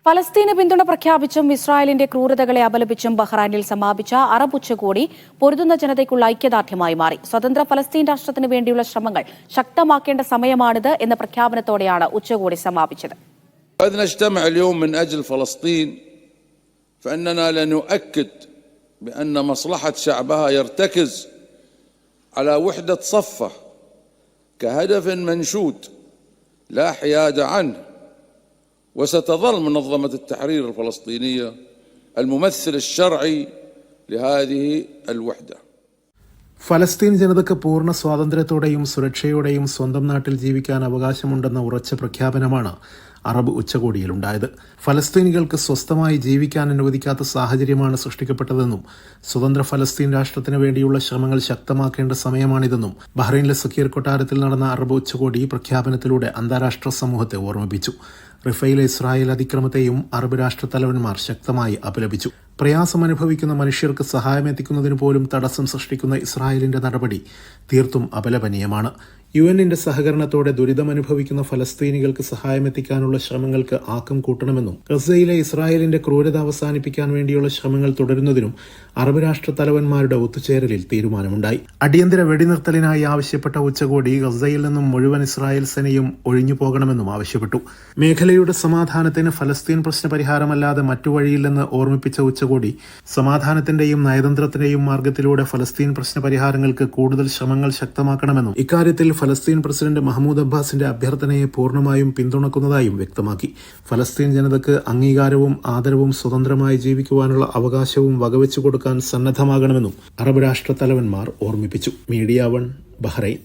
ഫലസ്തീന് പിന്തുണ പ്രഖ്യാപിച്ചും ഇസ്രായേലിന്റെ ക്രൂരതകളെ അപലപിച്ചും ബഹ്റൈനിൽ സമാപിച്ച അറബ് ഉച്ചകോടി പൊരുതുന്ന ജനതയ്ക്കുള്ള ഐക്യദാർഢ്യമായി മാറി. സ്വതന്ത്ര ഫലസ്തീൻ രാഷ്ട്രത്തിന് വേണ്ടിയുള്ള ശ്രമങ്ങൾ ശക്തമാക്കേണ്ട സമയമാണിത് എന്ന പ്രഖ്യാപനത്തോടെയാണ് ഉച്ചകോടി സമാപിച്ചത്. نجتمع اليوم من أجل فلسطين فإننا لنؤكد بأن مصلحة شعبها يرتكز على وحدة صفه كهدف منشود لا حياد عنه. وستظل منظمة التحرير الفلسطينية الممثل الشرعي لهذه الوحدة. ഫലസ്തീൻ ജനതയ്ക്ക് പൂർണ്ണ സ്വാതന്ത്ര്യത്തോടെയും സുരക്ഷയോടെയും സ്വന്തം നാട്ടിൽ ജീവിക്കാൻ അവകാശമുണ്ടെന്ന ഉറച്ച പ്രഖ്യാപനമാണ് അറബ് ഉച്ചകോടിയിലുണ്ടായത്. ഫലസ്തീനികൾക്ക് സ്വസ്ഥമായി ജീവിക്കാൻ അനുവദിക്കാത്ത സാഹചര്യമാണ് സൃഷ്ടിക്കപ്പെട്ടതെന്നും സ്വതന്ത്ര ഫലസ്തീൻ രാഷ്ട്രത്തിന് വേണ്ടിയുള്ള ശ്രമങ്ങൾ ശക്തമാക്കേണ്ട സമയമാണിതെന്നും ബഹ്റൈനിലെ സക്കീർ കൊട്ടാരത്തിൽ നടന്ന അറബ് ഉച്ചകോടി പ്രഖ്യാപനത്തിലൂടെ അന്താരാഷ്ട്ര സമൂഹത്തെ ഓർമ്മിപ്പിച്ചു. റിഫയിലെ ഇസ്രായേൽ അതിക്രമത്തെയും അറബ് രാഷ്ട്രത്തലവന്മാർ ശക്തമായി അപലപിച്ചു. പ്രയാസമനുഭവിക്കുന്ന മനുഷ്യർക്ക് സഹായമെത്തിക്കുന്നതിന് പോലും തടസ്സം സൃഷ്ടിക്കുന്ന ഇസ്രായേലിന്റെ നടപടി തീർത്തും അപലപനീയമാണ്. യുഎന്നിന്റെ സഹകരണത്തോടെ ദുരിതമനുഭവിക്കുന്ന ഫലസ്തീനികൾക്ക് സഹായമെത്തിക്കാനുള്ള ശ്രമങ്ങൾക്ക് ആക്കം കൂട്ടണമെന്നും ഗസയിലെ ഇസ്രായേലിന്റെ ക്രൂരത അവസാനിപ്പിക്കാൻ വേണ്ടിയുള്ള ശ്രമങ്ങൾ തുടരുന്നതിനും അറബ് രാഷ്ട്ര തലവന്മാരുടെ ഒത്തുചേരലിൽ തീരുമാനമുണ്ടായി. അടിയന്തര വെടിനിർത്തലിനായി ആവശ്യപ്പെട്ട ഉച്ചകോടി ഗസയിൽ നിന്നും മുഴുവൻ ഇസ്രായേൽ സേനയും ഒഴിഞ്ഞു പോകണമെന്നും ആവശ്യപ്പെട്ടു. മേഖലയുടെ സമാധാനത്തിന് ഫലസ്തീൻ പ്രശ്ന പരിഹാരമല്ലാതെ മറ്റു വഴിയില്ലെന്ന് ഓർമ്മിപ്പിച്ച ഉച്ചകോടി സമാധാനത്തിന്റെയും നയതന്ത്രത്തിന്റെയും മാർഗത്തിലൂടെ ഫലസ്തീൻ പ്രശ്ന പരിഹാരങ്ങൾക്ക് കൂടുതൽ ശ്രമങ്ങൾ ശക്തമാക്കണമെന്നും ഇക്കാര്യത്തിൽ ഫലസ്തീൻ പ്രസിഡന്റ് മഹ്മൂദ് അബ്ബാസിന്റെ അഭ്യർത്ഥനയെ പൂർണ്ണമായും പിന്തുണക്കുന്നതായും വ്യക്തമാക്കി. ഫലസ്തീൻ ജനതയ്ക്ക് അംഗീകാരവും ആദരവും സ്വതന്ത്രമായി ജീവിക്കുവാനുള്ള അവകാശവും വകവെച്ചു കൊടുക്കാൻ സന്നദ്ധമാകണമെന്നും അറബ് രാഷ്ട്ര തലവന്മാർ ഓർമ്മിപ്പിച്ചു. Media 1 Bahrain.